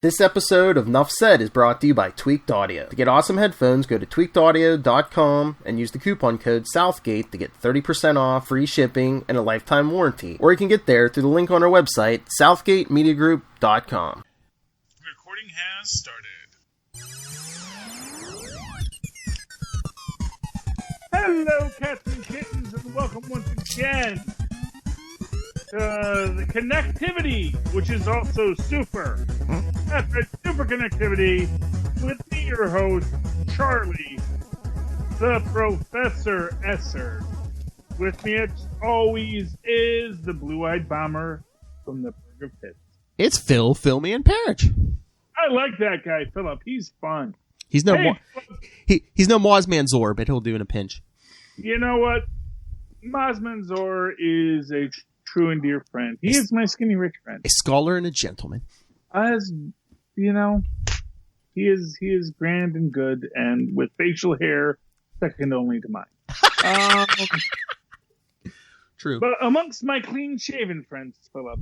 This episode of Nuff Said is brought to you by Tweaked Audio. To get awesome headphones, go to tweakedaudio.com and use the coupon code Southgate to get 30% off, free shipping, and a lifetime warranty. Or you can get there through the link on our website, southgatemediagroup.com. Recording has started. Hello, cats and kittens, and welcome once again to the Connectivity, which is also super. That's right, Superconnectivity, with me, your host, Charlie, the Professor Esser. With me, as always, is the blue-eyed bomber from the Burg of Pits. It's Phil, Filmy, and Perich. I like that guy, Philip. He's fun. He's no Hey, he's no Mosmanzor, but he'll do in a pinch. You know what? Mosmanzor is a true and dear friend. He is my skinny rich friend. A scholar and a gentleman. As you know, he is grand and good, and with facial hair second only to mine. True. But amongst my clean-shaven friends, Philip,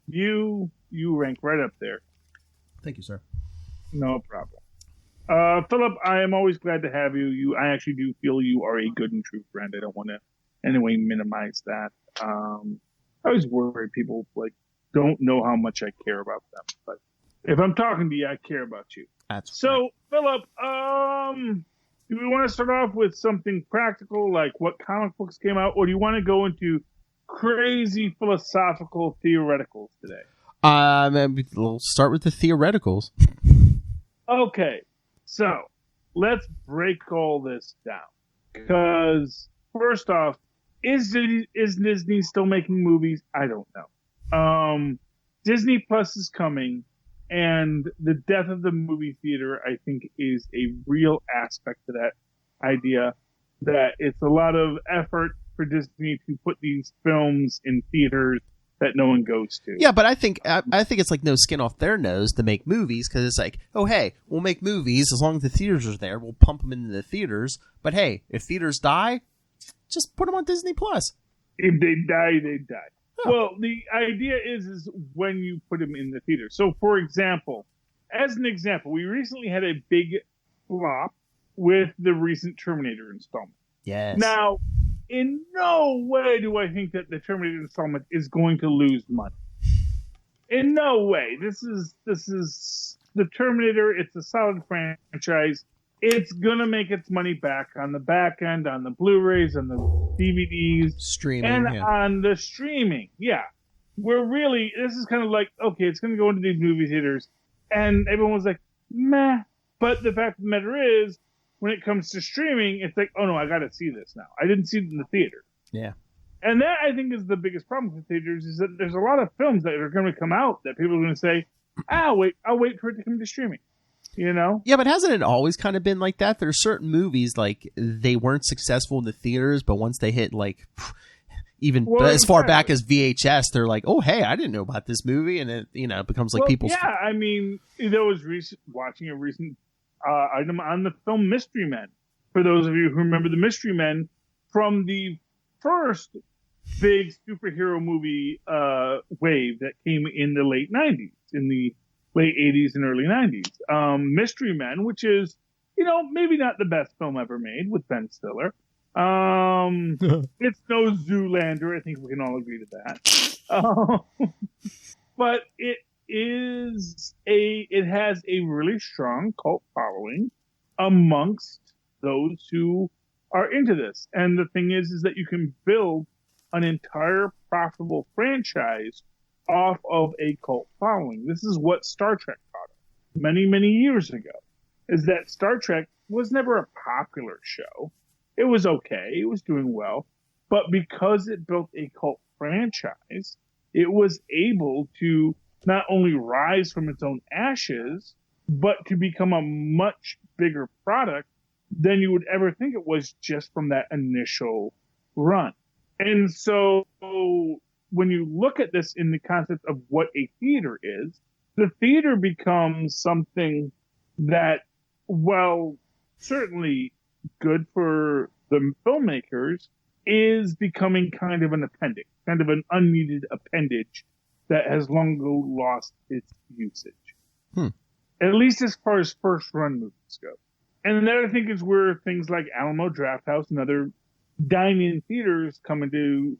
you rank right up there. Thank you, sir. No problem. Philip, I am always glad to have you. I actually do feel you are a good and true friend. I don't want to in any way minimize that. I always worry people don't know how much I care about them. But if I'm talking to you, I care about you. That's so, right. Philip, do we want to start off with something practical, like what comic books came out, or do you want to go into crazy philosophical theoreticals today? We'll start with the theoreticals. Okay, so let's break all this down. Because, first off, is Disney still making movies? I don't know. Disney Plus is coming, and the death of the movie theater, I think, is a real aspect to that idea, that it's a lot of effort for Disney to put these films in theaters that no one goes to. Yeah, but I think it's like no skin off their nose to make movies, because it's like, oh, hey, we'll make movies as long as the theaters are there. We'll pump them into the theaters. But hey, if theaters die, just put them on Disney Plus. If they die, they die. Oh. Well, the idea is when you put them in the theater. So, for example, we recently had a big flop with the recent Terminator installment. Yes. Now, in no way do I think that the Terminator installment is going to lose money. In no way. This is the Terminator. It's a solid franchise. It's going to make its money back on the back end, on the Blu-rays, on the DVDs. Streaming. And yeah. on the streaming. Yeah. This is kind of like, okay, it's going to go into these movie theaters. And everyone was like, meh. But the fact of the matter is, when it comes to streaming, it's like, oh no, I got to see this now. I didn't see it in the theater. Yeah. And that, I think, is the biggest problem with theaters, is that there's a lot of films that are going to come out that people are going to say, I'll wait for it to come to streaming. You know? Yeah, but hasn't it always kind of been like that? There are certain movies, like, they weren't successful in the theaters, but once they hit, like, even as far back as VHS, they're like, oh, hey, I didn't know about this movie, and it, it becomes like people's... Yeah, I mean, there was watching a recent item on the film Mystery Men. For those of you who remember the Mystery Men from the first big superhero movie wave that came in the late 90s, in the late 80s and early 90s. Mystery Men, which is, maybe not the best film ever made with Ben Stiller. It's no Zoolander. I think we can all agree to that. But it has a really strong cult following amongst those who are into this. And the thing is that you can build an entire profitable franchise off of a cult following. This is what Star Trek taught us many, many years ago, is that Star Trek was never a popular show. It was okay. It was doing well. But because it built a cult franchise, it was able to not only rise from its own ashes, but to become a much bigger product than you would ever think it was just from that initial run. And so when you look at this in the concept of what a theater is, the theater becomes something that, while certainly good for the filmmakers, is becoming kind of an appendix, kind of an unneeded appendage that has long ago lost its usage. Hmm. At least as far as first run movies go. And that I think is where things like Alamo Drafthouse and other dine-in theaters come into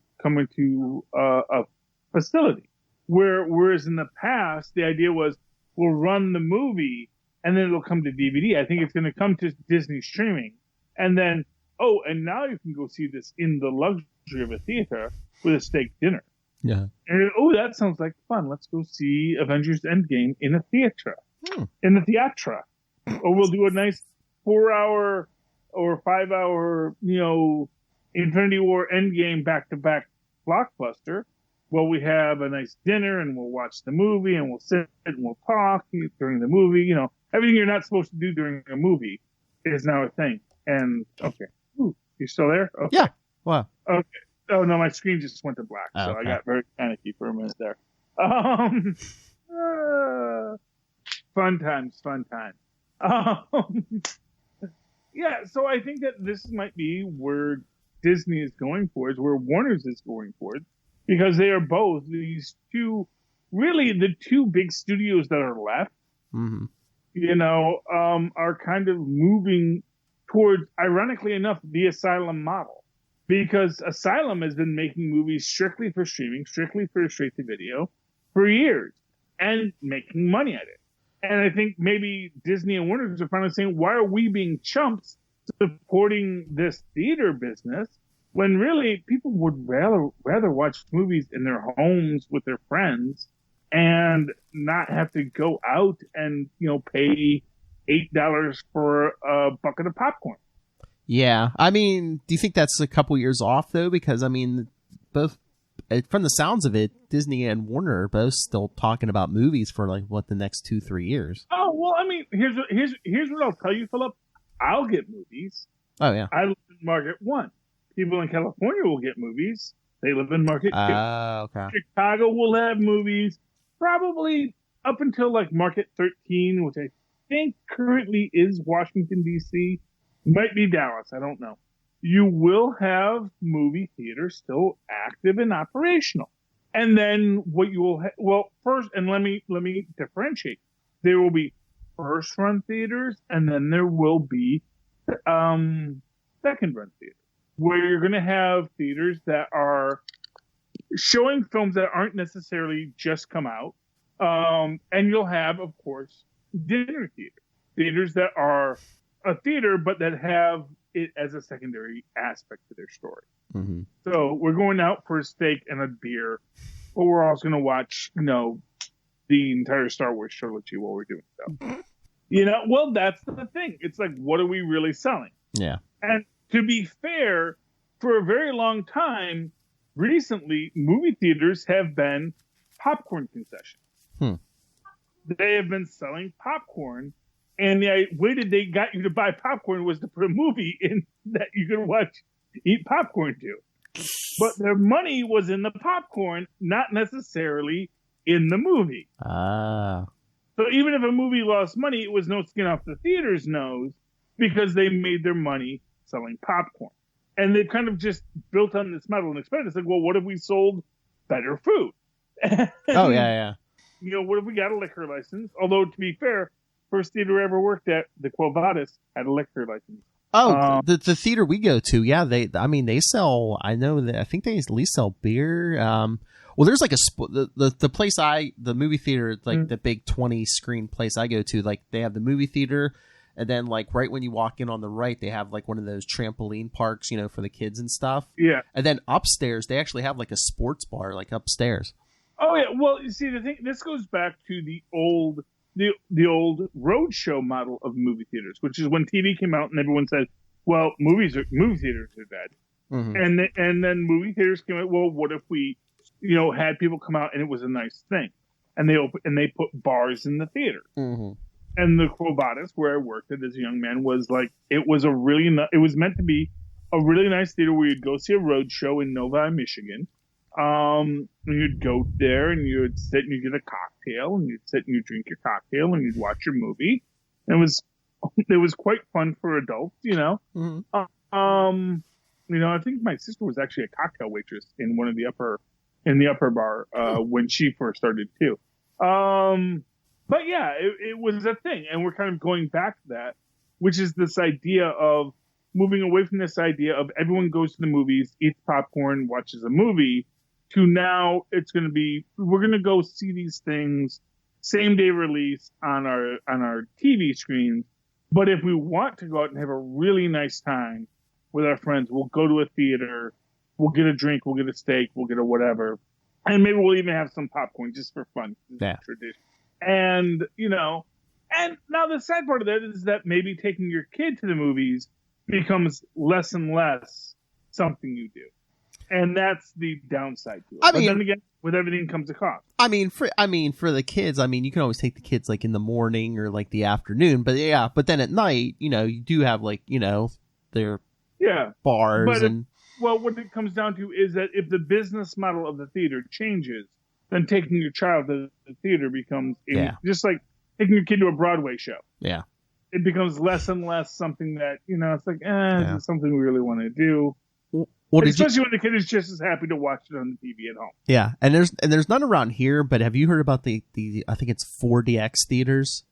a facility. Whereas in the past, the idea was we'll run the movie and then it'll come to DVD. I think it's going to come to Disney streaming. And then, and now you can go see this in the luxury of a theater with a steak dinner. Yeah. And that sounds like fun. Let's go see Avengers Endgame in a theater. In the theatra. Or we'll do a nice 4-hour or 5-hour, Infinity War Endgame back-to-back blockbuster. Well, we have a nice dinner and we'll watch the movie and we'll sit and we'll talk during the movie. Everything you're not supposed to do during a movie is now a thing. And, okay. Ooh, you still there? Okay. Yeah. Wow. Okay. Oh, no, my screen just went to black, so okay. I got very panicky for a minute there. Fun times. Yeah, so I think that this might be where Disney is going for, is where Warner's is going for, because they are both these two, really the two big studios that are left, are kind of moving towards, ironically enough, the Asylum model. Because Asylum has been making movies strictly for streaming, strictly for straight to video for years and making money at it. And I think maybe Disney and Warner are finally saying, why are we being chumps supporting this theater business when really people would rather watch movies in their homes with their friends and not have to go out and, pay $8 for a bucket of popcorn. Yeah. I mean, do you think that's a couple years off, though? Because, I mean, both, from the sounds of it, Disney and Warner are both still talking about movies for, the next 2-3 years. Oh, well, I mean, here's what I'll tell you, Philip. I'll get movies. Oh, yeah. I live in Market 1. People in California will get movies. They live in Market 2. Okay. Chicago will have movies probably up until, Market 13, which I think currently is Washington, D.C., might be Dallas. I don't know. You will have movie theaters still active and operational. And then what you will first, and let me differentiate. There will be first run theaters, and then there will be second run theaters, where you're going to have theaters that are showing films that aren't necessarily just come out. And you'll have, of course, dinner theaters that are a theater, but that have it as a secondary aspect to their story. Mm-hmm. So we're going out for a steak and a beer, but we're also going to watch, the entire Star Wars trilogy while we're doing so. Well, that's the thing. It's like, what are we really selling? Yeah. And to be fair, for a very long time, recently, movie theaters have been popcorn concessions. They have been selling popcorn. And the way that they got you to buy popcorn was to put a movie in that you could eat popcorn to. But their money was in the popcorn, not necessarily in the movie. So even if a movie lost money, it was no skin off the theater's nose because they made their money selling popcorn. And they've kind of just built on this model and expanded. It's like, well, what if we sold better food? Oh, yeah. What if we got a liquor license? Although, to be fair, first theater I ever worked at, the Quill had a liquor license. Oh, the theater we go to, yeah. They sell. I know that. I think they at least sell beer. Well, there's the place the movie theater, the big 20 screen place I go to. They have the movie theater, and then right when you walk in on the right, they have one of those trampoline parks, for the kids and stuff. Yeah. And then upstairs, they actually have a sports bar, upstairs. Oh yeah. Well, you see, the thing, this goes back to the old roadshow model of movie theaters, which is when TV came out and everyone said, well, movie theaters are dead. Mm-hmm. And then movie theaters came out, well, what if we, had people come out and it was a nice thing. And they put bars in the theater. Mm-hmm. And the Quovatus, where I worked at as a young man, was it was meant to be a really nice theater where you'd go see a roadshow in Novi, Michigan. And you'd go there and you'd sit and you'd get a cocktail and you'd sit and you'd drink your cocktail and you'd watch your movie. And it was quite fun for adults, Mm-hmm. I think my sister was actually a cocktail waitress in one of the upper in the upper bar when she first started too. But yeah, it was a thing, and we're kind of going back to that, which is this idea of moving away from this idea of everyone goes to the movies, eats popcorn, watches a movie, to now it's going to be, we're going to go see these things same day release on our TV screens. But if we want to go out and have a really nice time with our friends, we'll go to a theater, we'll get a drink, we'll get a steak, we'll get a whatever. And maybe we'll even have some popcorn just for fun. Yeah. Tradition. And, and now the sad part of that is that maybe taking your kid to the movies becomes less and less something you do. And that's the downside to it. But then again, with everything comes a cost. For the kids, you can always take the kids like in the morning or like the afternoon, but then at night, you do have their bars and. Well, what it comes down to is that if the business model of the theater changes, then taking your child to the theater becomes just like taking your kid to a Broadway show. Yeah. It becomes less and less something that, it's like, is this something we really want to do? Especially when the kid is just as happy to watch it on the TV at home. Yeah. And there's none around here, but have you heard about the I think it's 4DX theaters?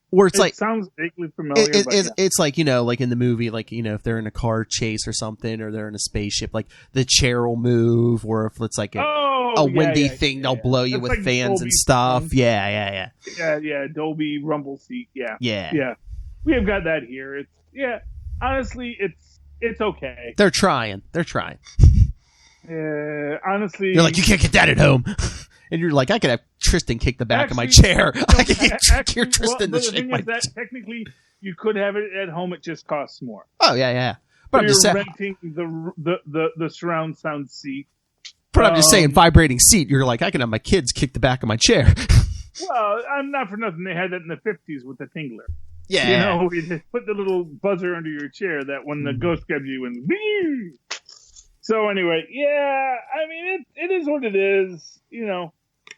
Where it's sounds vaguely familiar. It's like, like in the movie, like, if they're in a car chase or something, or they're in a spaceship, like the chair will move, or if it's like a windy thing, they'll blow you with fans and stuff. Yeah. Yeah, Dolby rumble seat. Yeah. We have got that here. Honestly, it's okay. They're trying. Honestly. You're like, you can't get that at home. And you're like, I could have Tristan kick the back of my chair. I could get Tristan to shake my chair. Technically, you could have it at home. It just costs more. Oh, yeah. But I'm just saying, renting the surround sound seat. But I'm just saying, vibrating seat. You're like, I can have my kids kick the back of my chair. Well, I'm not for nothing. They had that in the 50s with the Tingler. Yeah. You just put the little buzzer under your chair that when the ghost grabs you and. So anyway, it is what it is.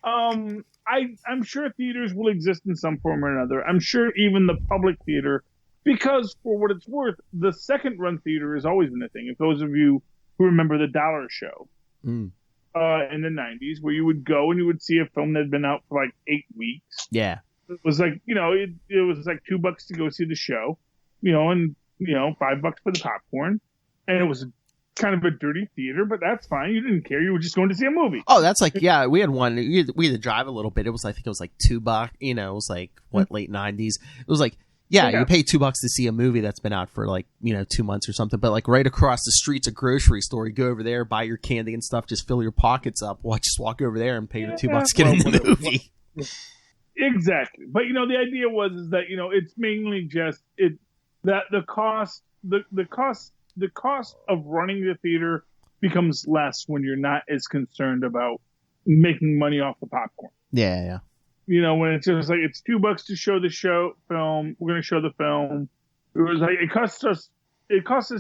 I'm sure theaters will exist in some form or another. I'm sure even the public theater, because for what it's worth, the second run theater has always been a thing. If those of you who remember the Dollar Show in the 90s, where you would go and you would see a film that had been out for like 8 weeks. Yeah. It was like, it was like $2 to go see the show, and $5 for the popcorn. And it was kind of a dirty theater, but that's fine. You didn't care. You were just going to see a movie. Oh, that's like, we had one. We had to drive a little bit. It was, I think it was like $2. It was like late 90s. It was like, you pay $2 to see a movie that's been out for like 2 months or something. But like right across the street's a grocery store. You go over there, buy your candy and stuff, just fill your pockets up. Just walk over there and pay your $2 to get in the movie. Exactly. But the idea was that it's mainly just that the cost of running the theater becomes less when you're not as concerned about making money off the popcorn. Yeah. When it's just like, it's $2 to show the film, we're going to show the film. It was like, it costs us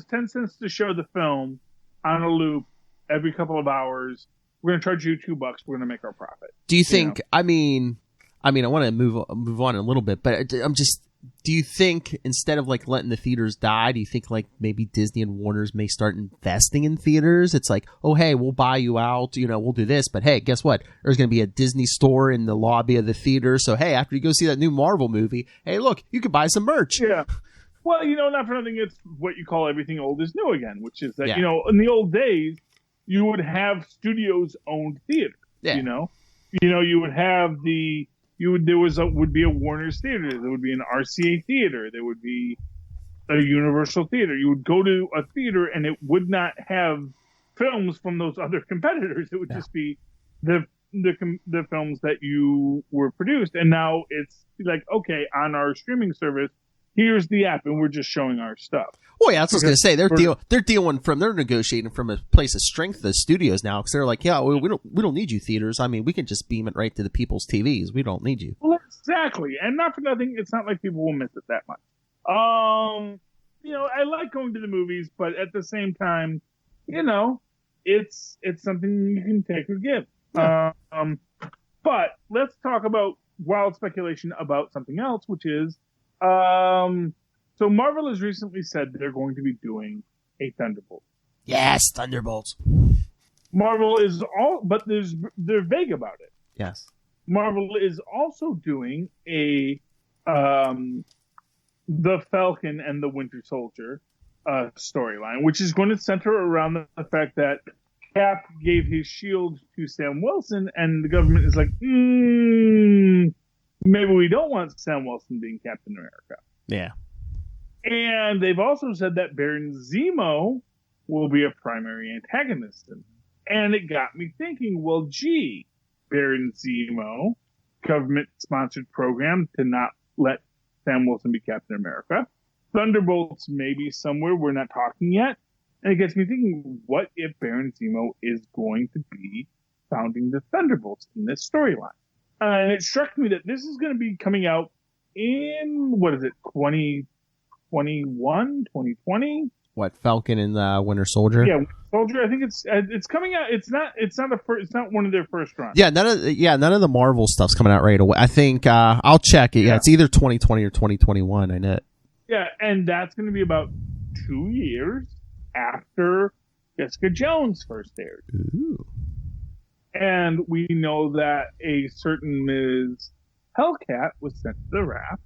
10 cents to show the film on a loop every couple of hours. We're going to charge you $2. We're going to make our profit. Do you think, I want to move on a little bit, but do you think instead of like letting the theaters die, do you think like maybe Disney and Warner's may start investing in theaters? It's like, oh, hey, we'll buy you out, we'll do this, but hey, guess what? There's going to be a Disney store in the lobby of the theater. So, hey, after you go see that new Marvel movie, hey, look, you could buy some merch. Yeah. Well, not for nothing, it's what you call everything old is new again, which is that, in the old days, you would have studios owned theaters. Yeah. You would have would be a Warner's theater. There would be an RCA theater. There would be a Universal theater. You would go to a theater and it would not have films from those other competitors. It would just be the films that you were produced. And now it's like, okay, on our streaming service, here's the app, and we're just showing our stuff. Well, yeah, that's what I was going to say. They're negotiating from a place of strength, the studios now, because they're like, yeah, we don't need you theaters. We can just beam it right to the people's TVs. We don't need you. Well, exactly, and not for nothing, it's not like people will miss it that much. I like going to the movies, but at the same time, it's something you can take or give. Yeah. But let's talk about wild speculation about something else, which is. So Marvel has recently said they're going to be doing a Thunderbolt. Yes, Thunderbolts. Marvel is but they're vague about it. Yes. Marvel is also doing a the Falcon and the Winter Soldier storyline, which is going to center around the fact that Cap gave his shield to Sam Wilson, and the government is like, maybe we don't want Sam Wilson being Captain America. Yeah. And they've also said that Baron Zemo will be a primary antagonist. And it got me thinking, well, gee, Baron Zemo, government-sponsored program to not let Sam Wilson be Captain America. Thunderbolts maybe somewhere, we're not talking yet. And it gets me thinking, what if Baron Zemo is going to be founding the Thunderbolts in this storyline? And it struck me that this is going to be coming out in, 2021, 2020? What, Falcon and Winter Soldier? Yeah, Winter Soldier. I think it's coming out. It's not one of their first runs. Yeah, none of the Marvel stuff's coming out right away. I think I'll check it. Yeah, it's either 2020 or 2021. I know it. Yeah, and that's going to be about 2 years after Jessica Jones first aired. Ooh. And we know that a certain Ms. Hellcat was sent to the raft,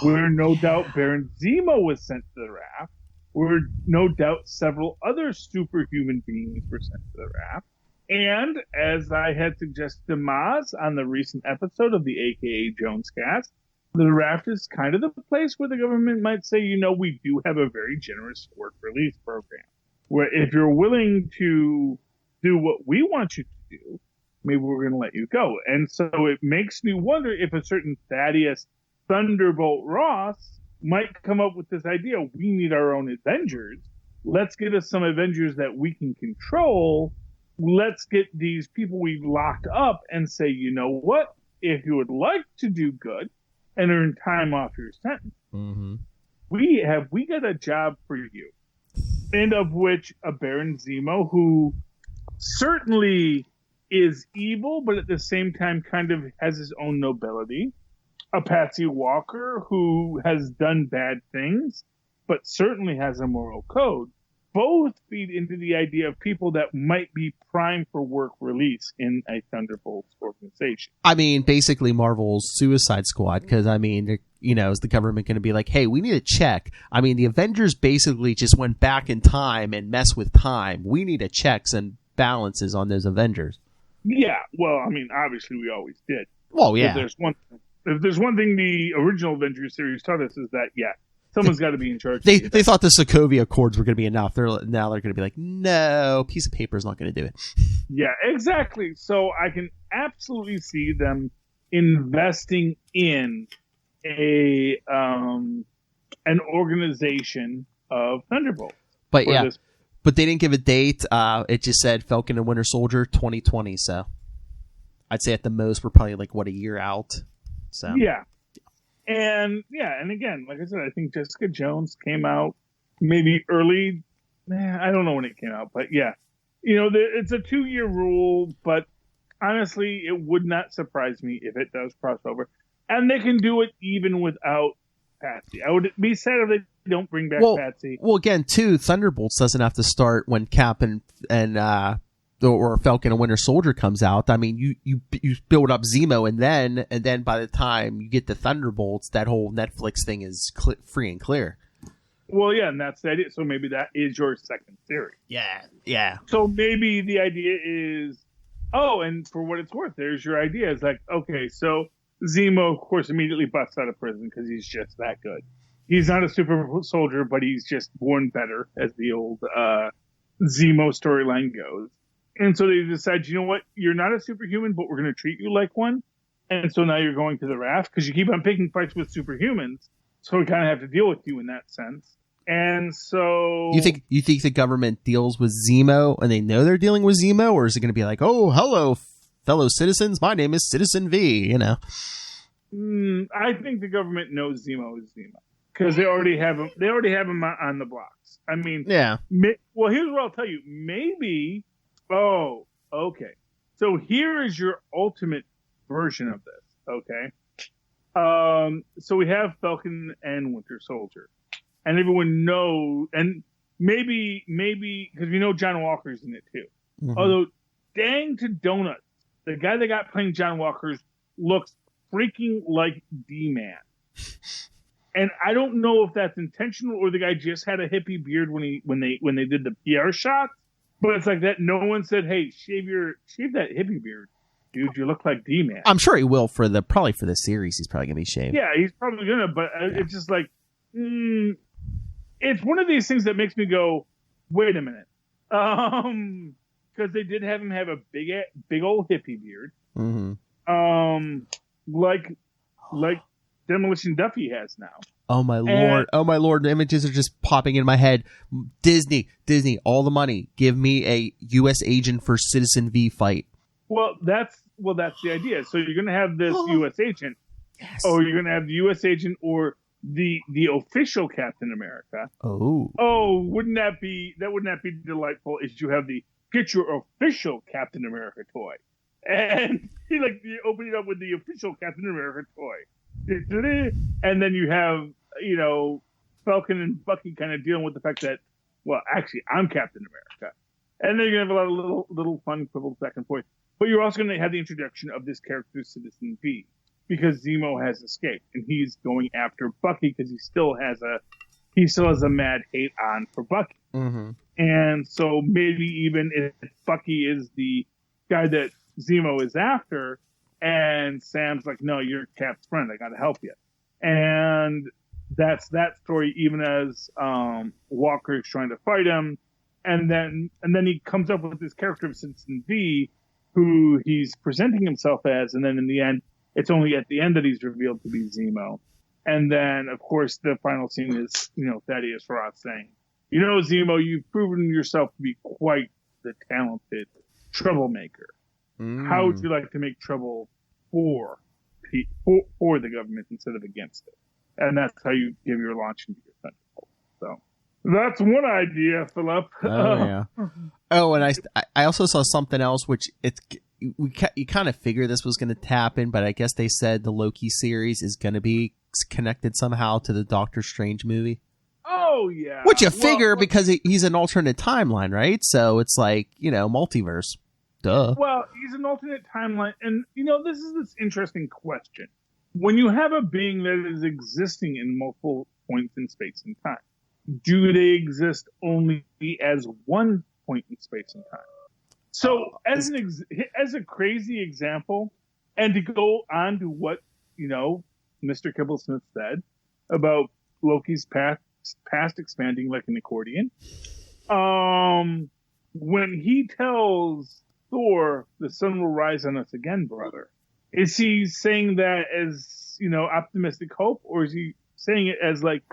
where no doubt Baron Zemo was sent to the raft, where no doubt several other superhuman beings were sent to the raft. And as I had suggested to Maz on the recent episode of the AKA Jones cast, the raft is kind of the place where the government might say, we do have a very generous work release program, where if you're willing to do what we want you to do, maybe we're going to let you go. And so it makes me wonder if a certain Thaddeus Thunderbolt Ross might come up with this idea. We need our own Avengers. Let's get us some Avengers that we can control. Let's get these people we've locked up and say, you know what? If you would like to do good and earn time off your sentence, we got a job for you. And of which a Baron Zemo, who certainly is evil, but at the same time kind of has his own nobility. A Patsy Walker, who has done bad things, but certainly has a moral code. Both feed into the idea of people that might be primed for work release in a Thunderbolts organization. I mean, basically Marvel's Suicide Squad, because, is the government going to be like, hey, we need a check? I mean, the Avengers basically just went back in time and messed with time. We need a checks and balances on those Avengers. Yeah, well, obviously we always did. Well, yeah. If there's one thing the original Avengers series taught us is that, someone's got to be in charge. They thought the Sokovia Accords were going to be enough. Now they're going to be like, no, piece of paper is not going to do it. Yeah, exactly. So I can absolutely see them investing in an organization of Thunderbolts. But but they didn't give a date. It just said Falcon and Winter Soldier 2020. So I'd say at the most we're probably a year out. So yeah. And again, like I said, I think Jessica Jones came out maybe early. I don't know when it came out, but yeah, it's a 2-year rule. But honestly, it would not surprise me if it does cross over, and they can do it even without Patsy. I would be sad if they don't bring back Patsy. Well, again, too, Thunderbolts doesn't have to start when Cap and or Falcon and Winter Soldier comes out. I mean, you build up Zemo, and then by the time you get to Thunderbolts, that whole Netflix thing is free and clear. Well, yeah, and that's the idea. So maybe that is your second theory. Yeah. So maybe the idea is, and for what it's worth, there's your idea. It's like, okay, so Zemo, of course, immediately busts out of prison because he's just that good. He's not a super soldier, but he's just born better, as the old Zemo storyline goes. And so they decide, you know what? You're not a superhuman, but we're going to treat you like one. And so now you're going to the raft because you keep on picking fights with superhumans. So we kind of have to deal with you in that sense. And so you think the government deals with Zemo and they know they're dealing with Zemo, or is it going to be like, oh, hello, fellow citizens, my name is Citizen V, I think the government knows Zemo is Zemo because they already have him. They already have him on the blocks. I mean, yeah. Well, here's what I'll tell you. Maybe. Oh, okay. So here is your ultimate version of this. Okay. So we have Falcon and Winter Soldier, and everyone knows, and maybe because we know John Walker's in it too. Mm-hmm. Although dang to donuts, the guy they got playing John Walker's looks freaking like D-Man. And I don't know if that's intentional or the guy just had a hippie beard when they did the PR shot. But it's like that. No one said, "Hey, shave that hippie beard, dude. You look like D-Man." I'm sure he will probably for the series. He's probably gonna be shaved. Yeah, he's probably gonna. But it's just like, it's one of these things that makes me go, "Wait a minute," because they did have him have a big old hippie beard, like Demolition Duffy has now. Oh my lord! The images are just popping in my head. Disney, all the money. Give me a U.S. agent for Citizen V fight. Well, that's the idea. So you're going to have this U.S. agent, or you're going to have the U.S. agent or the official Captain America. Wouldn't that be delightful? Is you have get your official Captain America toy, and you open it up with the official Captain America toy. And then you have, Falcon and Bucky kind of dealing with the fact that, well, actually, I'm Captain America. And then you're going to have a lot of little fun quibbles back and forth. But you're also going to have the introduction of this character, Citizen V, because Zemo has escaped. And he's going after Bucky because he still has a mad hate on for Bucky. Mm-hmm. And so maybe even if Bucky is the guy that Zemo is after, and Sam's like, "No, you're Cap's friend. I got to help you." And that's that story. Even as Walker is trying to fight him, and then he comes up with this character of Citizen V, who he's presenting himself as, and then in the end, it's only at the end that he's revealed to be Zemo. And then, of course, the final scene is Thaddeus Ross saying, "Zemo, you've proven yourself to be quite the talented troublemaker. How would you like to make trouble for the government instead of against it?" And that's how you give your launch into your Thunderbolts. So that's one idea, Philip. Oh yeah. Oh, and I also saw something else, which you kind of figure this was going to happen, but I guess they said the Loki series is going to be connected somehow to the Doctor Strange movie. Oh yeah. Which you figure because he's an alternate timeline, right? So it's like multiverse. Duh. Well, he's an alternate timeline, and this is this interesting question. When you have a being that is existing in multiple points in space and time, do they exist only as one point in space and time? So, as a crazy example, and to go on to what Mr. Kibblesmith said about Loki's past expanding like an accordion, when he tells Thor, "The sun will rise on us again, brother," is he saying that as, optimistic hope, or is he saying it as like,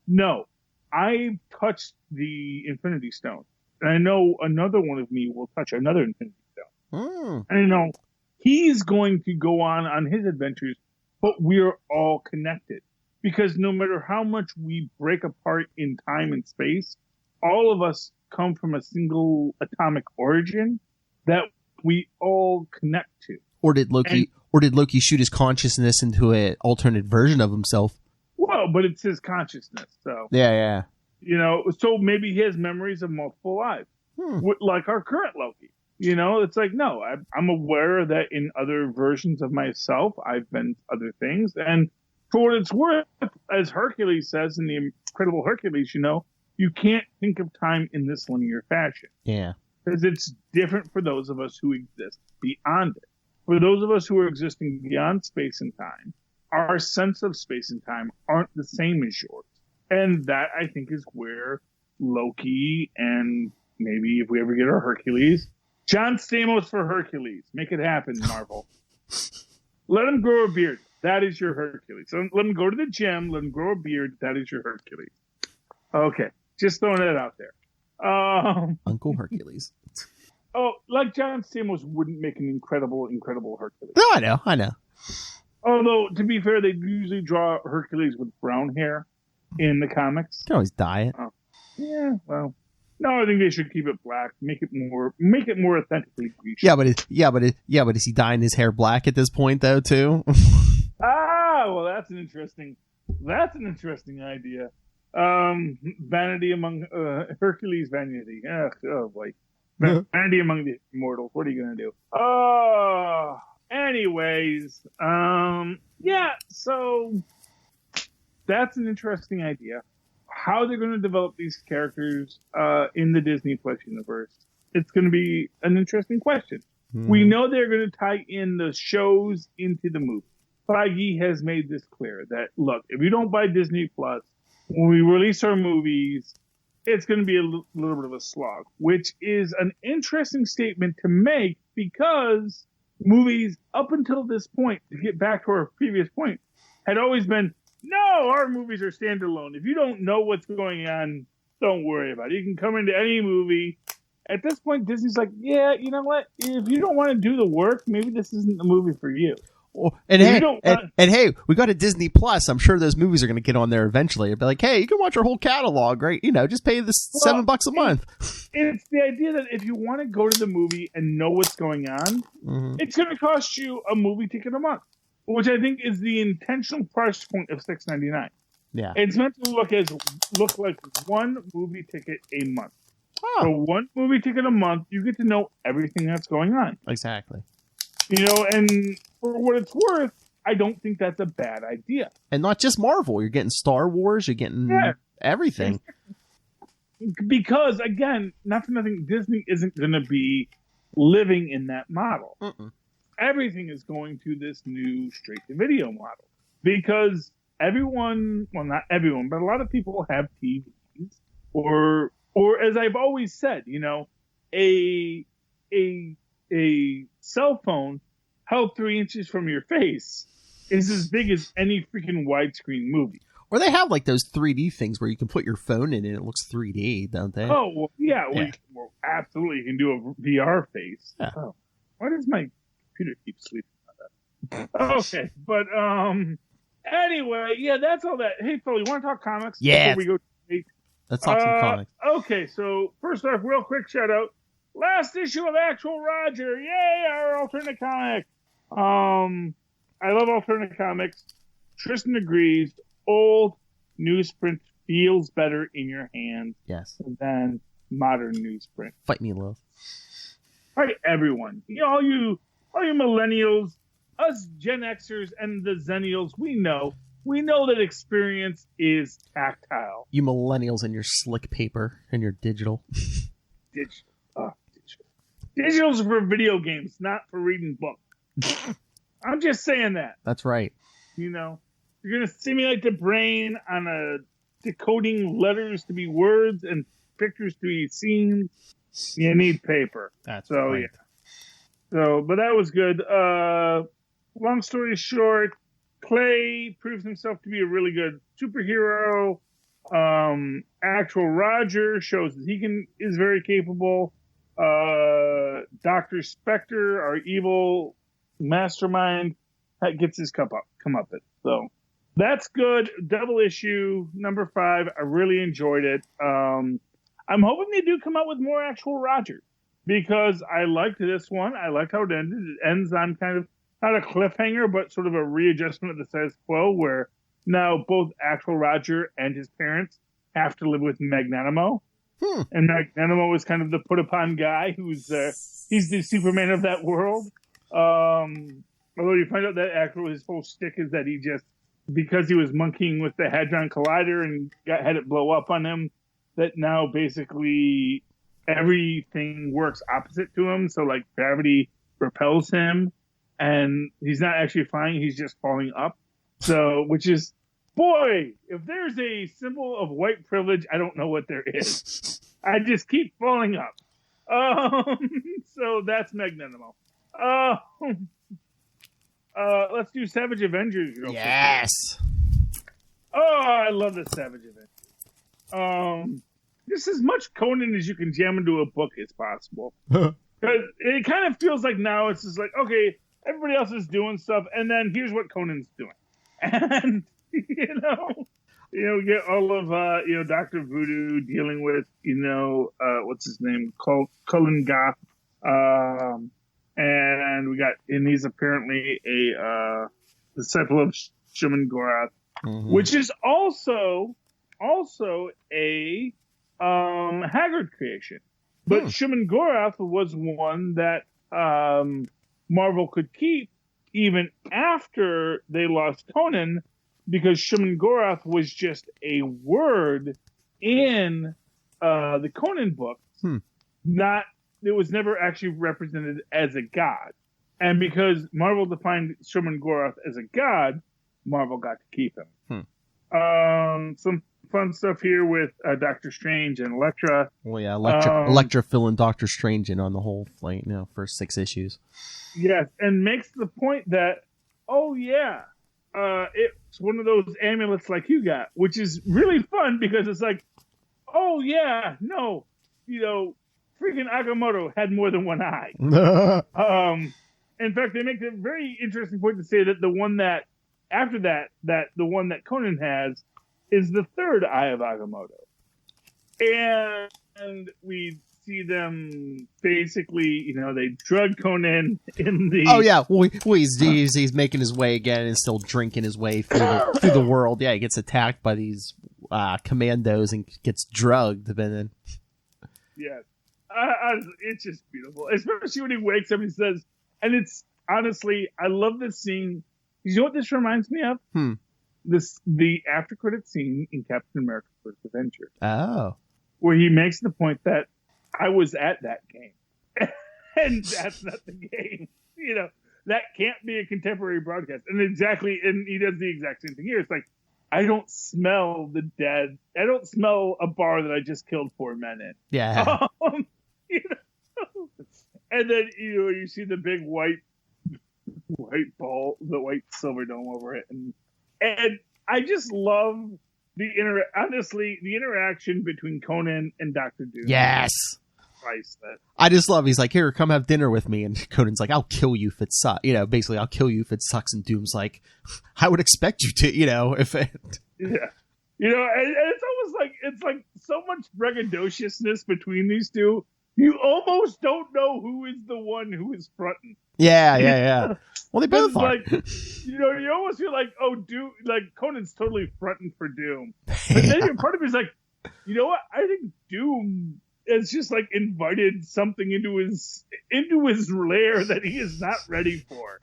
"No, I touched the Infinity Stone, and I know another one of me will touch another Infinity Stone. And he's going to go on his adventures, but we're all connected. Because no matter how much we break apart in time and space, all of us come from a single atomic origin that we all connect to." Or did Loki shoot his consciousness into an alternate version of himself? Well, but it's his consciousness, so yeah. So maybe he has memories of multiple lives, like our current Loki. It's like, no, I'm aware that in other versions of myself, I've been other things, and for what it's worth, as Hercules says in the Incredible Hercules, you can't think of time in this linear fashion. Yeah. Because it's different for those of us who exist beyond it. For those of us who are existing beyond space and time, our sense of space and time aren't the same as yours. And that, I think, is where Loki and maybe if we ever get our Hercules, John Stamos for Hercules. Make it happen, Marvel. Let him grow a beard. That is your Hercules. So let him go to the gym. Let him grow a beard. That is your Hercules. Okay. Just throwing that out there. Uncle Hercules. Oh, like John Stamos wouldn't make an incredible Hercules. No, I know. Although, to be fair, they usually draw Hercules with brown hair in the comics. You can always dye it. Yeah, well, no, I think they should keep it black. Make it more authentically Grecian. But is he dyeing his hair black at this point though too? Well, that's an interesting idea. Vanity among Hercules vanity. Oh boy. Vanity among the immortals. What are you gonna do? Anyways, yeah. So that's an interesting idea. How they're going to develop these characters in the Disney Plus universe, it's going to be an interesting question. We know they're going to tie in the shows into the movie. Feige has made this clear that, look, if you don't buy Disney Plus, when we release our movies, it's going to be a little bit of a slog, which is an interesting statement to make because movies up until this point, to get back to our previous point, had always been, no, our movies are standalone. If you don't know what's going on, don't worry about it. You can come into any movie. At this point, Disney's like, yeah, you know what? If you don't want to do the work, maybe this isn't the movie for you. And hey, we got a Disney Plus. I'm sure those movies are going to get on there eventually. It'll be like, hey, you can watch our whole catalog, right? You know, just pay this $7 a month. It's the idea that if you want to go to the movie and know what's going on, it's going to cost you a movie ticket a month, which I think is the intentional price point of $6.99. Yeah, it's meant to look like one movie ticket a month. Oh. So one movie ticket a month, you get to know everything that's going on. Exactly. You know, and for what it's worth, I don't think that's a bad idea. And not just Marvel. You're getting Star Wars. You're getting everything. Because, again, not for nothing, Disney isn't going to be living in that model. Everything is going to this new straight-to-video model. Because everyone, well, not everyone, but a lot of people have TVs. Or as I've always said, you know, a cell phone held 3 inches from your face is as big as any freaking widescreen movie. Or they have like those 3D things where you can put your phone in and it looks 3D, don't they? Oh, well, yeah. Well, absolutely. You can do a VR face. Yeah. Oh, why does my computer keep sleeping on that? Okay. But anyway, yeah, that's all that. Hey, Phil, you want to talk comics? Yeah. Before we go Let's talk some comics. Okay, so first off, real quick shout out. Last issue of Actual Roger. Yay, our alternate comic. I love alternate comics. Tristan agrees. Old newsprint feels better in your hand than modern newsprint. Fight me, love. All right, everyone. You know, all you millennials, us Gen Xers, and the Zennials, we know that experience is tactile. You millennials and your slick paper and your digital. Digital's for video games, not for reading books. I'm just saying that. That's right. You know, you're going to simulate the brain on decoding letters to be words and pictures to be scenes. You need paper. That's so, right. Yeah. So, but that was good. Long story short, Clay proves himself to be a really good superhero. Actual Roger shows that he is very capable. Dr. Spectre, our evil mastermind, gets his comeuppance. So that's good. Double issue number 5. I really enjoyed it. I'm hoping they do come out with more Actual Roger because I liked this one. I liked how it ended. It ends on kind of not a cliffhanger, but sort of a readjustment of the status quo where now both Actual Roger and his parents have to live with Magnanimo. And Magnanimo is kind of the put-upon guy who's he's the Superman of that world. Although you find out that actually his whole shtick is that he just, because he was monkeying with the Hadron Collider and had it blow up on him, that now basically everything works opposite to him. So like gravity repels him and he's not actually flying, he's just falling up. So, which is, boy, if there's a symbol of white privilege, I don't know what there is. I just keep falling up. So that's Magnanimo. Let's do Savage Avengers. Yes. Oh, I love the Savage Avengers. Just as much Conan as you can jam into a book as possible. Because it kind of feels like now it's just like, okay, everybody else is doing stuff, and then here's what Conan's doing. And, you know, we get all of, Dr. Voodoo dealing with, what's his name? Cullen Goth. And he's apparently a disciple of Shaman Gorath, which is also a Haggard creation. But Shuman Gorath was one that Marvel could keep even after they lost Conan, because Shuman Gorath was just a word in the Conan books. It was never actually represented as a god. And because Marvel defined Shuman Gorath as a god, Marvel got to keep him. Some fun stuff here with Doctor Strange and Elektra. Well, yeah, Elektra filling Doctor Strange in on the whole flight, first 6 issues. Yes, and makes the point that, it's one of those amulets like you got, which is really fun because it's like, freaking Agamotto had more than one eye. In fact, they make a very interesting point to say that the one that, after that the one that Conan has is the third eye of Agamotto. And we see them basically, they drug Conan in the... Oh, yeah. Well, he's making his way again and still drinking his way through the world. Yeah, he gets attacked by these commandos and gets drugged. But then... Yeah. It's just beautiful. Especially when he wakes up and says... And it's, honestly, I love this scene. You know what this reminds me of? The after credit scene in Captain America: First Avenger. Oh. Where he makes the point that I was at that game. And that's not the game. That can't be a contemporary broadcast. And he does the exact same thing here. It's like, I don't smell the dead. I don't smell a bar that I just killed 4 men in. Yeah. And then, you see the big white ball, the white silver dome over it. And I just love the interaction between Conan and Dr. Doom. Yes. I just love, he's like, here, come have dinner with me. And Conan's like, I'll kill you if it sucks. Basically, I'll kill you if it sucks. And Doom's like, I would expect you to, if it... Yeah. And it's almost like, it's like so much braggadociousness between these two. You almost don't know who is the one who is fronting. Yeah. Well, they both are. Like, you almost feel like, Doom, like Conan's totally fronting for Doom. But then part of me is like, you know what? I think Doom has just like invited something into his lair that he is not ready for.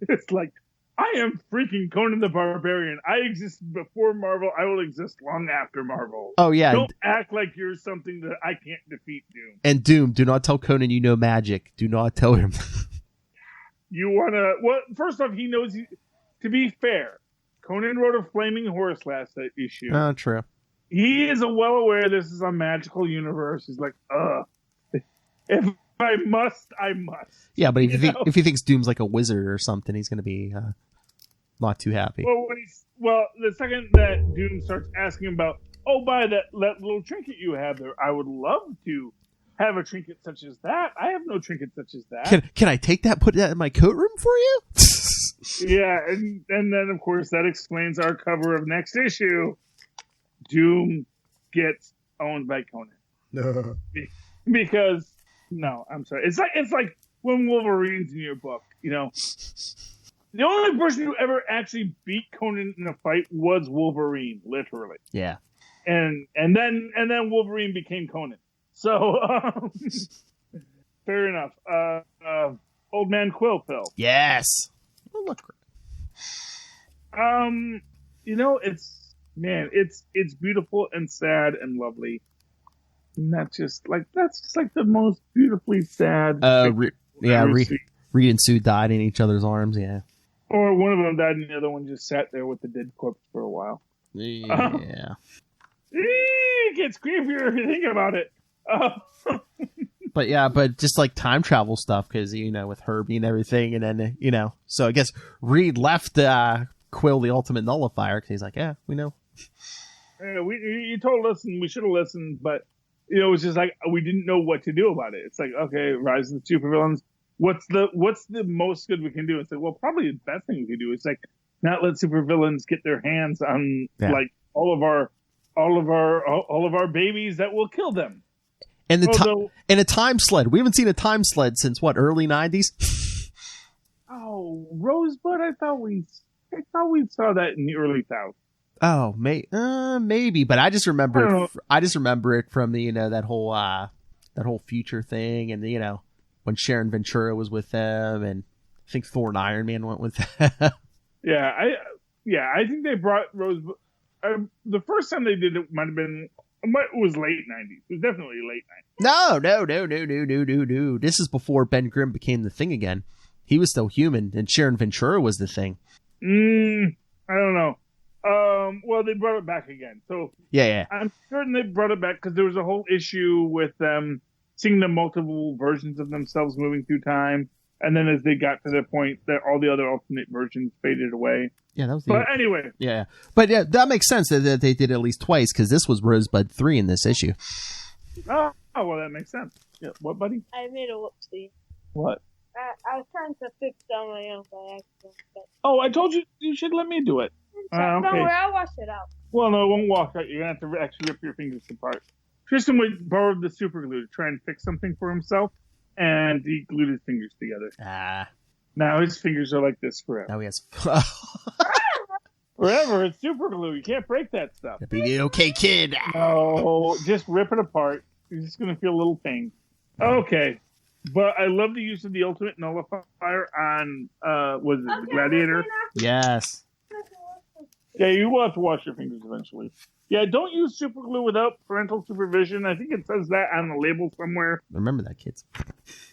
It's like, I am freaking Conan the Barbarian. I exist before Marvel. I will exist long after Marvel. Oh, yeah. Don't act like you're something that I can't defeat, Doom. And Doom, do not tell Conan you know magic. Do not tell him. You want to... Well, first off, he knows... To be fair, Conan wrote a flaming horse last issue. Oh, true. He is well aware this is a magical universe. He's like, if I must, I must. Yeah, but if he thinks Doom's like a wizard or something, he's going to be not too happy. Well, the second that Doom starts asking about, buy that little trinket you have there, I would love to have a trinket such as that. I have no trinket such as that. Can I take that, put that in my coat room for you? Yeah, and then, of course, that explains our cover of next issue. Doom gets owned by Conan. No. Because... No, I'm sorry. It's like when Wolverine's in your book, The only person who ever actually beat Conan in a fight was Wolverine, literally. Yeah. And then Wolverine became Conan. So fair enough. Old Man Quill, Phil. Yes. Oh, look. It's beautiful and sad and lovely. And that's just like the most beautifully sad. Reed and Sue died in each other's arms. Yeah. Or one of them died, and the other one just sat there with the dead corpse for a while. Yeah. It gets creepier if you think about it. But just like time travel stuff, because with Herbie and everything, and then so I guess Reed left Quill the Ultimate Nullifier because he's like, yeah, we know. You told us, and we should have listened, but. It was just like we didn't know what to do about it. It's like, okay, Rise of the Supervillains. What's the most good we can do? It's like, well, probably the best thing we can do is like not let supervillains get their hands on like all of our babies that will kill them. And a time sled. We haven't seen a time sled since what, early 90s? Oh, Rosebud. I thought we saw that in the early 2000s. Oh, maybe, but I just remember it from the that whole that whole future thing, and when Sharon Ventura was with them, and I think Thor and Iron Man went with them. I think they brought Rose. The first time they did it might have been. It was late 90s. It was definitely late 90s. No. This is before Ben Grimm became the Thing again. He was still human, and Sharon Ventura was the Thing. I don't know. Well, they brought it back again. So yeah. I'm certain they brought it back because there was a whole issue with them seeing the multiple versions of themselves moving through time. And then as they got to the point that all the other alternate versions faded away. Yeah, that was. But anyway. Yeah, but yeah, that makes sense that they did it at least twice because this was Rosebud 3 in this issue. Oh, well, that makes sense. Yeah, what, buddy? I made a whoopsie. What? I was trying to fix it on my own by accident. But... Oh, I told you should let me do it. Okay. Don't worry, I'll wash it out. Well, no, it won't wash out. You're going to have to actually rip your fingers apart. Tristan borrowed the super glue to try and fix something for himself, and he glued his fingers together. Now his fingers are like this forever. Now he has... Forever, it's super glue. You can't break that stuff. Be okay, kid. No, just rip it apart. You're just going to feel a little pain. Okay. But I love the use of the ultimate nullifier on, the Gladiator? Yes. Yeah, you will have to wash your fingers eventually. Yeah, don't use super glue without parental supervision. I think it says that on the label somewhere. Remember that, kids.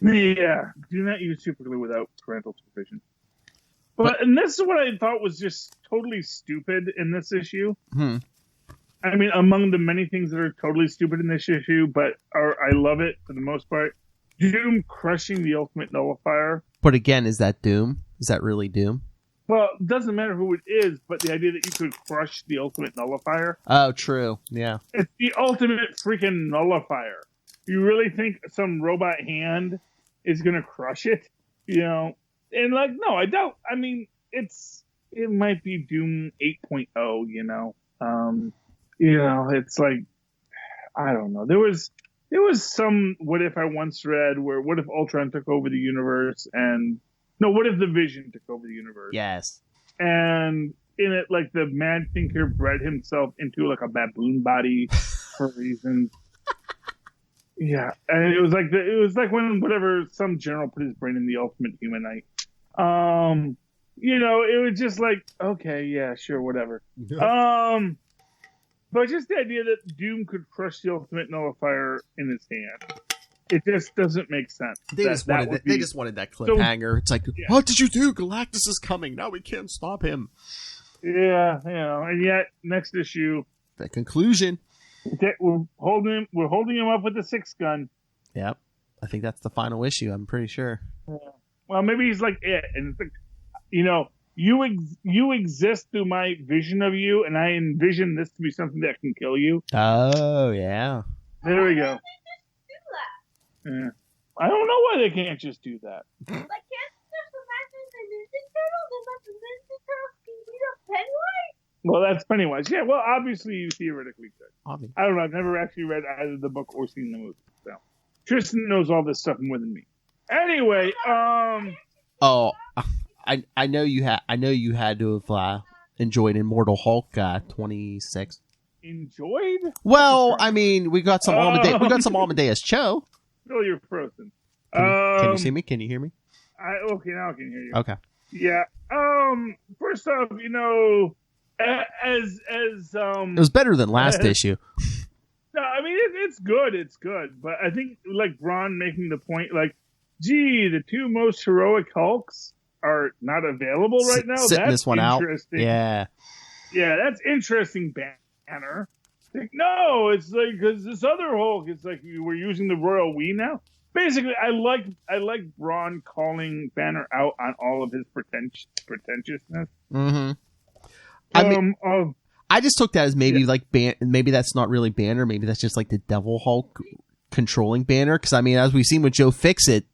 Yeah, do not use super glue without parental supervision. And this is what I thought was just totally stupid in this issue. I mean, among the many things that are totally stupid in this issue, but I love it for the most part. Doom crushing the ultimate nullifier. But again, is that Doom? Is that really Doom? Well, it doesn't matter who it is, but the idea that you could crush the ultimate nullifier. Oh, true. Yeah. It's the ultimate freaking nullifier. You really think some robot hand is going to crush it? And no, I don't. I mean, it might be Doom 8.0, it's like, I don't know. There was some what if I once read where what if Ultron took over the universe what if the Vision took over the universe? Yes. And in it, like the Mad Thinker bred himself into like a baboon body for reasons. Yeah, and it was like when some general put his brain in the Ultimate Humanite. It was just like, okay, yeah, sure, whatever. But just the idea that Doom could crush the ultimate nullifier in his hand, it just doesn't make sense. They just wanted that cliffhanger. It's like, what did you do? Galactus is coming. Now we can't stop him. Yeah, and yet next issue, the conclusion. We're holding him up with the 6-gun. Yep, I think that's the final issue. I'm pretty sure. Yeah. Well, maybe he's like it, and it's like, you exist through my vision of you, and I envision this to be something that can kill you. Oh yeah. There we go. Yeah. I don't know why they can't just do that. Like, can't just imagine the Ninja Turtles and let the Ninja Turtles beat up Pennywise? Well, that's Pennywise. Yeah, well, obviously you theoretically could. Obviously. I don't know. I've never actually read either the book or seen the movie. So Tristan knows all this stuff more than me. Anyway, Oh, I know you had. I know you had to have enjoyed Immortal Hulk 26. Enjoyed? Well, I mean, we got some Amadeus Cho. Still, you're frozen. Can you see me? Can you hear me? Okay, now I can hear you. Okay. Yeah. First off, as it was better than last issue. No, I mean it's good. It's good, but I think like Braun making the point, like, gee, the two most heroic Hulks are not available right now. Sitting That's this one interesting. out. Yeah, that's interesting, Banner. Like, no, it's like because this other Hulk, it's like we're using the royal we now. Basically, I like Braun calling Banner out on all of his pretentiousness. Mm-hmm. I mean, I just took that as maybe maybe that's not really Banner. Maybe that's just like the Devil Hulk controlling Banner. Because I mean, as we've seen with Joe Fixit,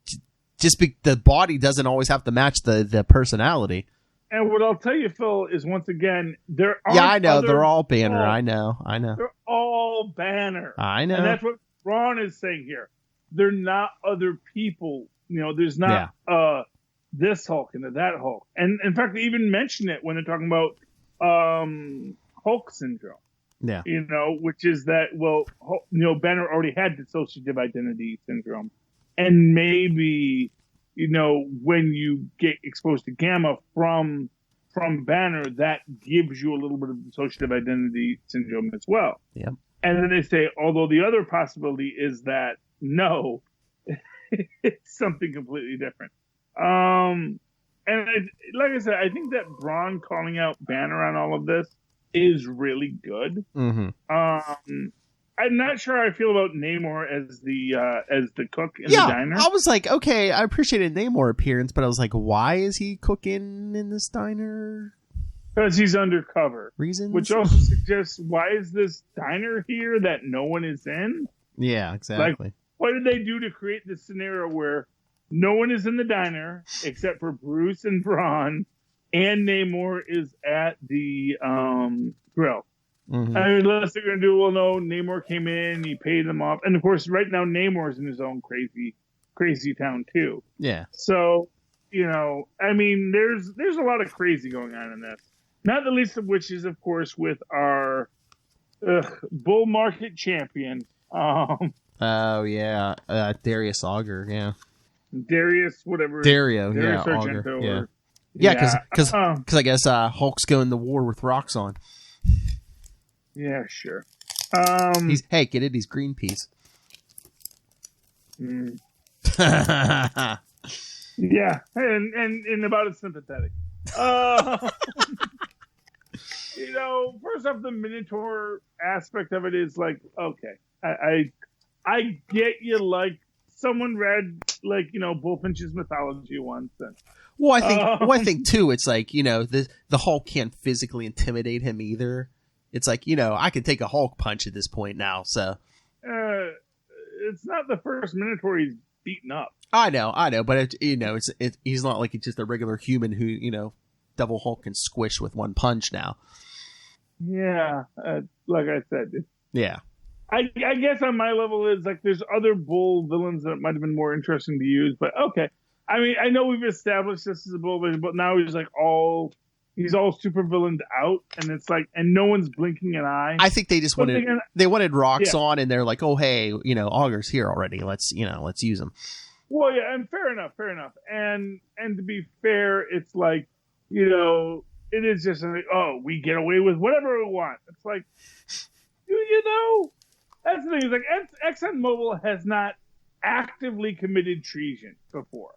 the body doesn't always have to match the personality. And what I'll tell you, Phil, is once again, there are I know they're all Banner. I know. They're all Banner. I know. And that's what Ron is saying here. They're not other people. There's not this Hulk and that Hulk. And in fact, they even mention it when they're talking about Hulk syndrome. Yeah. Which is that, Banner already had dissociative identity syndrome. And maybe, when you get exposed to Gamma from Banner, that gives you a little bit of dissociative identity syndrome as well. Yeah. And then they say, although the other possibility is that, no, it's something completely different. Like I said, I think that Braun calling out Banner on all of this is really good. Mm-hmm. I'm not sure how I feel about Namor as the cook in the diner. I was like, okay, I appreciated Namor appearance, but I was like, why is he cooking in this diner? Because he's undercover. Reasons? Which also suggests, why is this diner here that no one is in? Yeah, exactly. Like, what did they do to create this scenario where no one is in the diner except for Bruce and Braun, and Namor is at the grill? Mm-hmm. I mean, unless they're going to do, Namor came in, he paid them off. And, of course, right now Namor's in his own crazy town, too. Yeah. So, I mean, there's a lot of crazy going on in this. Not the least of which is, of course, with our bull market champion. Oh, yeah. Darius Augur, yeah. Darius, whatever. Darius Argento, Augur, yeah. Yeah, because I guess Hulk's going to war with Roxxon. Yeah, sure. Get it? He's Greenpeace. Yeah, and about as sympathetic. First off, the Minotaur aspect of it is like, okay, I get you. Like, someone read Bullfinch's mythology once, and I think too. It's like the Hulk can't physically intimidate him either. It's like I can take a Hulk punch at this point now. So it's not the first Minotaur he's beaten up. I know, but he's not like just a regular human who Devil Hulk can squish with one punch now. Yeah, like I said. Yeah. I guess on my level is like there's other bull villains that might have been more interesting to use, but okay. I mean, I know we've established this as a bull villain, but now he's all super villained out, and it's like, and no one's blinking an eye. I think they just wanted Roxxon, and they're like, oh hey, Augur's here already. Let's use him. Well, yeah, and fair enough, and to be fair, it's like it is just like, oh, we get away with whatever we want. It's like, that's the thing. It's like ExxonMobil has not actively committed treason before.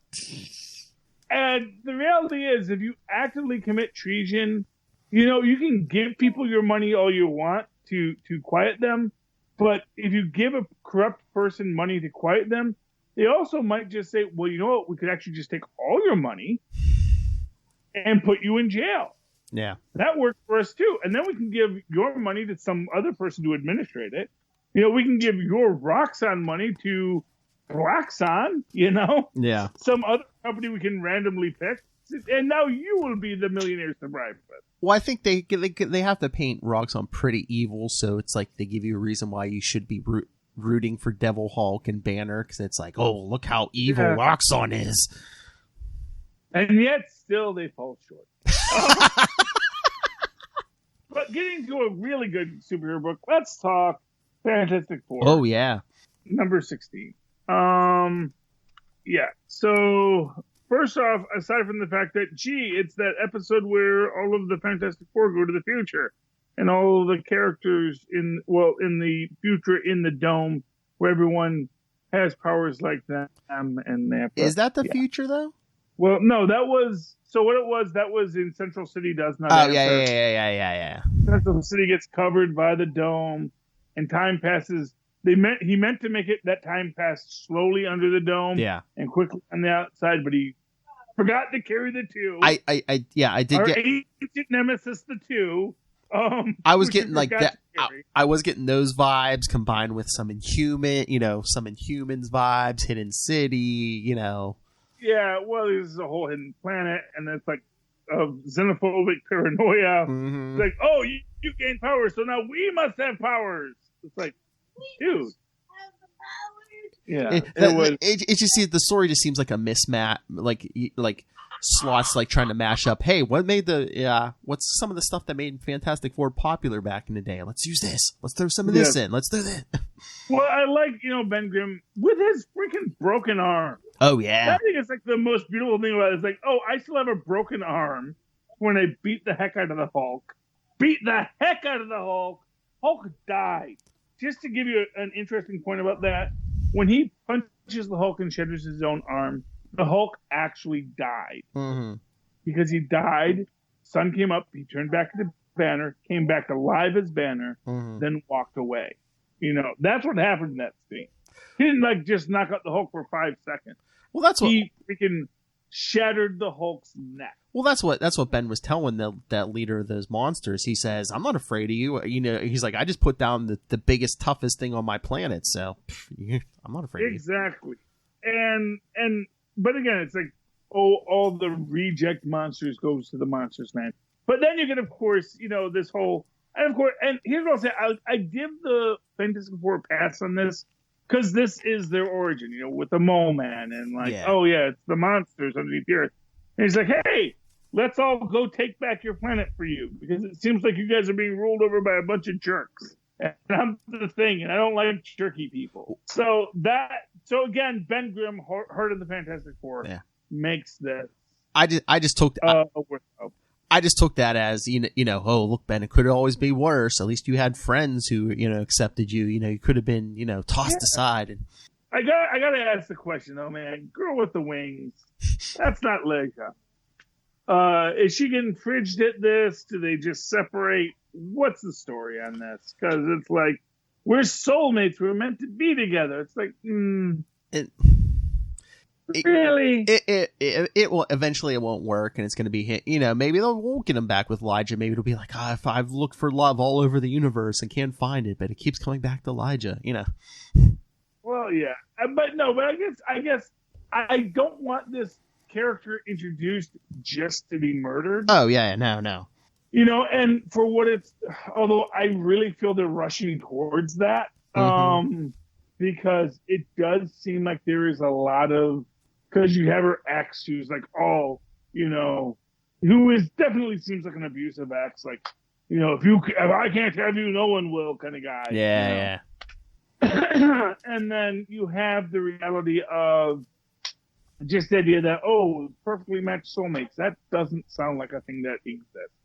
And the reality is, if you actively commit treason, you can give people your money all you want to quiet them. But if you give a corrupt person money to quiet them, they also might just say, well, you know what? We could actually just take all your money and put you in jail. Yeah. That works for us too. And then we can give your money to some other person to administrate it. We can give your Roxxon money to Roxxon, Yeah. Some other company we can randomly pick. And now you will be the millionaires to bribe with. Well, I think they have to paint Roxxon pretty evil, so it's like they give you a reason why you should be rooting for Devil Hulk and Banner, because it's like, oh, look how evil Roxxon is. And yet, still, they fall short. But getting to a really good superhero book, let's talk Fantastic Four. Oh, yeah. Number 16. Yeah. So, first off, aside from the fact that, it's that episode where all of the Fantastic Four go to the future. And all of the characters in the future in the dome, where everyone has powers like them. And they have Is that the future, though? Well, no, that was... So what it was, that was in Central City does not answer. Yeah. Central City gets covered by the dome, and time passes. He meant to make it that time pass slowly under the dome, and quickly on the outside, but he forgot to carry the two. I did Our get ancient nemesis, the two. I was getting like that. I was getting those vibes combined with some Inhumans vibes, Hidden City, Yeah, well, there's a whole hidden planet, and it's like xenophobic paranoia. Mm-hmm. It's like, oh, you gain power, so now we must have powers. It's like, dude. Yeah, it just the story just seems like a mismatch. Like slots like trying to mash up. Hey, what's some of the stuff that made Fantastic Four popular back in the day? Let's use this. Let's throw some of this in. Let's do this. Well, I like, Ben Grimm with his freaking broken arm. Oh, yeah. I think it's like the most beautiful thing about it. It's like, I still have a broken arm when I beat the heck out of the Hulk. Hulk died. Just to give you an interesting point about that, when he punches the Hulk and shatters his own arm, the Hulk actually died. Mm-hmm. Because he died, sun came up, he turned back to Banner, came back alive as Banner, then walked away. That's what happened in that scene. He didn't just knock out the Hulk for 5 seconds. Well, that's what he freaking shattered the Hulk's neck. Well, that's what Ben was telling that leader of those monsters. He says, "I'm not afraid of you." He's like, "I just put down the biggest, toughest thing on my planet, so I'm not afraid." Exactly. And but again, it's like, all the reject monsters goes to the monsters land. But then you get, of course, this whole, and here's what I'll say: I give the Fantastic Four a pass on this because this is their origin, with the Mole Man and it's the monsters underneath the earth. And he's like, hey, let's all go take back your planet for you because it seems like you guys are being ruled over by a bunch of jerks. And I'm the thing, and I don't like jerky people. So again, Ben Grimm, Heart of the Fantastic Four, makes this. I just took that as oh, look, Ben, it could always be worse. At least you had friends who accepted you. You could have been tossed aside. And I gotta ask the question though, man. Girl with the wings, that's not Leica. Is she getting fridged at this? Do they just separate? What's the story on this? Because it's like, we're soulmates. We're meant to be together. It's like, really? It will eventually. It won't work, and it's going to be hit. Maybe they won't get him back with Elijah. Maybe it'll be like, if I've looked for love all over the universe and can't find it, but it keeps coming back to Elijah. Well, yeah, but I guess I don't want this character introduced just to be murdered. Oh yeah, no. And for what it's, although I really feel they're rushing towards that, because it does seem like there is a lot of, because you have her ex who's like, who is definitely seems like an abusive ex, like, if I can't have you, no one will kind of guy. Yeah. And then you have the reality of just the idea that, perfectly matched soulmates. That doesn't sound like a thing that exists.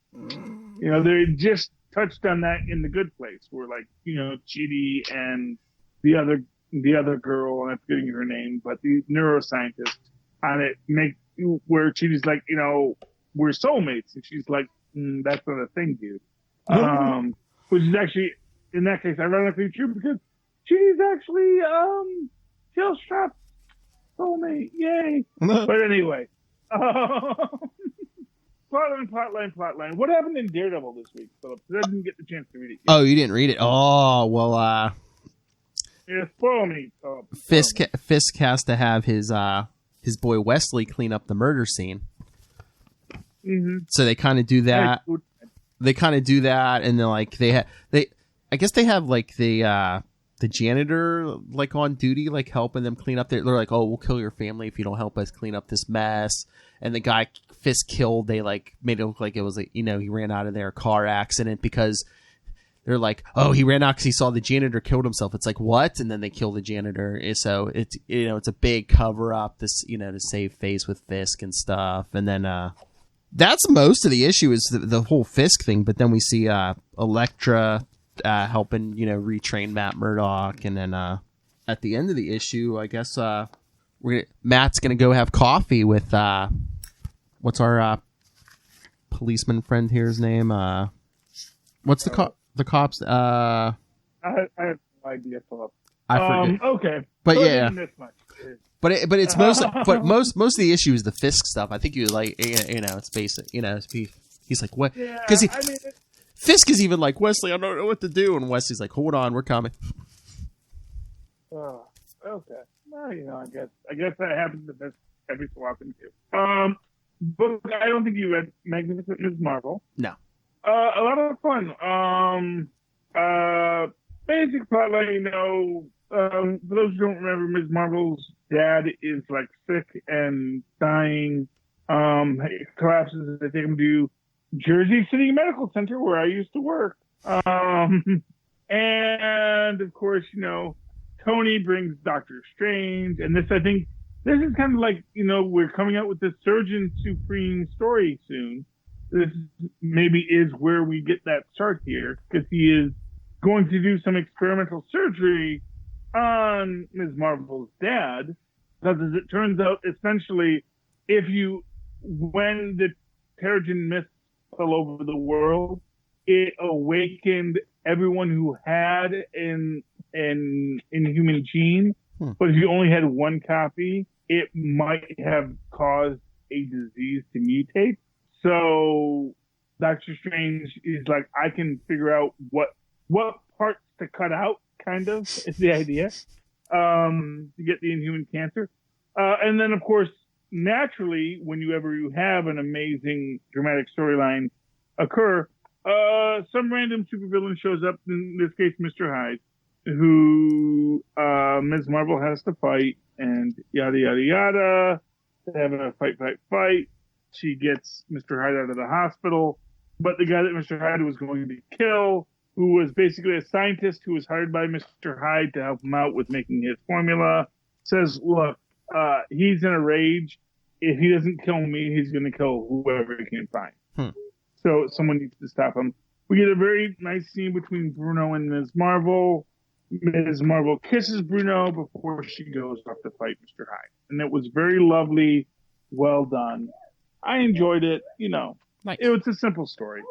They just touched on that in The Good Place, where Chidi and the other girl, and I'm forgetting her name, but the neuroscientist on it where Chidi's like, we're soulmates, and she's like, that's not a thing, dude. Which is actually, in that case, ironically true because Chidi's actually shell-strapped soulmate, yay! But anyway. Plotline. What happened in Daredevil this week, Philip? I didn't get the chance to read it yet. Oh, you didn't read it? Oh, well, yeah, spoil me, Philip. Fisk has to have his boy Wesley clean up the murder scene. Mm-hmm. So they kind of do that. And they're I guess they have the janitor on duty, helping them clean up they're like, oh, we'll kill your family if you don't help us clean up this mess. And the guy Fisk killed, they made it look like it was he ran out of their car accident because they're like, oh, he ran out because he saw the janitor killed himself. It's like, what? And then they kill the janitor. So it's it's a big cover up to save face with Fisk and stuff. And then that's most of the issue is the whole Fisk thing. But then we see Elektra helping retrain Matt Murdock, and then at the end of the issue, I guess Matt's gonna go have coffee with what's our policeman friend here's name? What's the cops? I have no idea, Philip. I forget. Okay, but yeah. But it's mostly most of the issue is the Fisk stuff. I think it's basic. He's like, what? Because Fisk is even like, Wesley, I don't know what to do, and Wesley's like, hold on, we're coming. Oh, okay. Well, I guess that happens to Fisk every so often too. But I don't think you read Magnificent Ms. Marvel. No. A lot of fun. Basic plotline, for those who don't remember, Ms. Marvel's dad is sick and dying. He collapses. They take him to Jersey City Medical Center, where I used to work. And of course, Tony brings Doctor Strange, and I think this is kind of like, we're coming out with the Surgeon Supreme story soon. This maybe is where we get that start here, because he is going to do some experimental surgery on Ms. Marvel's dad. Because as it turns out, essentially, when the Terrigen Mist fell over the world, it awakened everyone who had an Inhuman gene. But if you only had one copy, it might have caused a disease to mutate. So Doctor Strange is like, I can figure out what parts to cut out, kind of, is the idea, to get the Inhuman cancer. And then, of course, naturally, whenever you have an amazing dramatic storyline occur, some random supervillain shows up, in this case, Mr. Hyde, who Ms. Marvel has to fight, and yada, yada, yada. They have a fight. She gets Mr. Hyde out of the hospital, but the guy that Mr. Hyde was going to kill, who was basically a scientist who was hired by Mr. Hyde to help him out with making his formula, says, look, he's in a rage. If he doesn't kill me, he's going to kill whoever he can find. So someone needs to stop him. We get a very nice scene between Bruno and Ms. Marvel. Ms. Marvel kisses Bruno before she goes off to fight Mr. Hyde. And it was very lovely, well done. I enjoyed it. Nice. It was a simple story,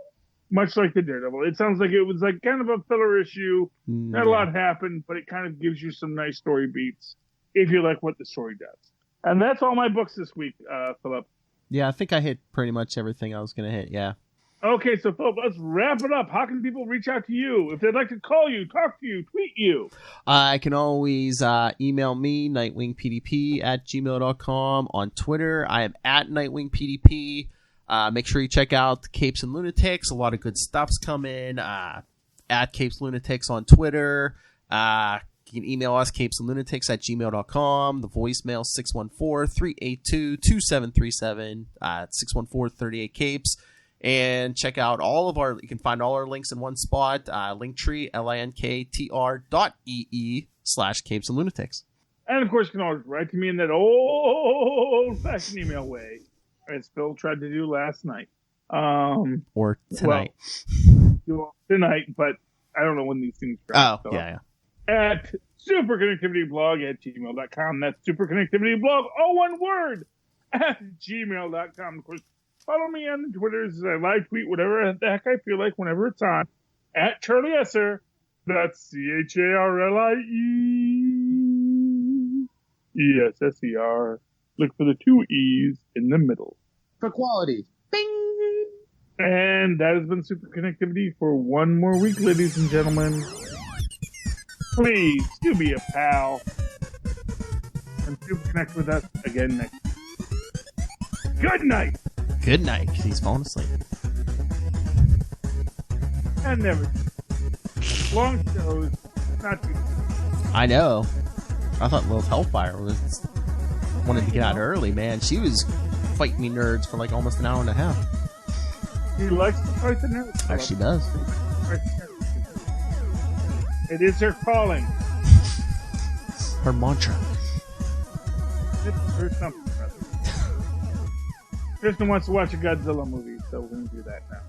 much like the Daredevil. It sounds like it was like kind of a filler issue. Not a lot happened, but it kind of gives you some nice story beats if you like what the story does. And that's all my books this week, Philip. Yeah, I think I hit pretty much everything I was going to hit, yeah. Okay, so Philip, let's wrap it up. How can people reach out to you if they'd like to call you, talk to you, tweet you? I can always email me, nightwingpdp@gmail.com. On Twitter, I am at nightwingpdp. Make sure you check out Capes and Lunatics. A lot of good stuff's coming. At Capes Lunatics on Twitter. You can email us, capesandlunatics@gmail.com. The voicemail, 614-382-2737. 614-38-CAPES. And check out you can find all our links in one spot, Linktree, linktr.ee/Capes and Lunatics. And of course, you can always write to me in that old-fashioned email way, as Phil tried to do last night. Or tonight. Tonight, but I don't know when these things drop. Oh, yeah. At superconnectivityblog@gmail.com. That's superconnectivityblog, all one word, at gmail.com. Of course, follow me on the Twitters as I live tweet whatever the heck I feel like whenever it's on. At Charlie Esser. That's CharlieEsser. Look for the 2 E's in the middle. For quality. Bing! And that has been Superconnectivity for one more week, ladies and gentlemen. Please do be a pal and Superconnect with us again next week. Good night! Good night, because he's falling asleep. And never. Long shows, not too. I know. I thought Lilith Hellfire wanted to get out early, man. She was fighting me nerds for like almost an hour and a half. She likes to fight the nerds. Oh, she does. It is her calling. Her mantra. It's her something, brother. Kristen wants to watch a Godzilla movie, so we're going to do that now.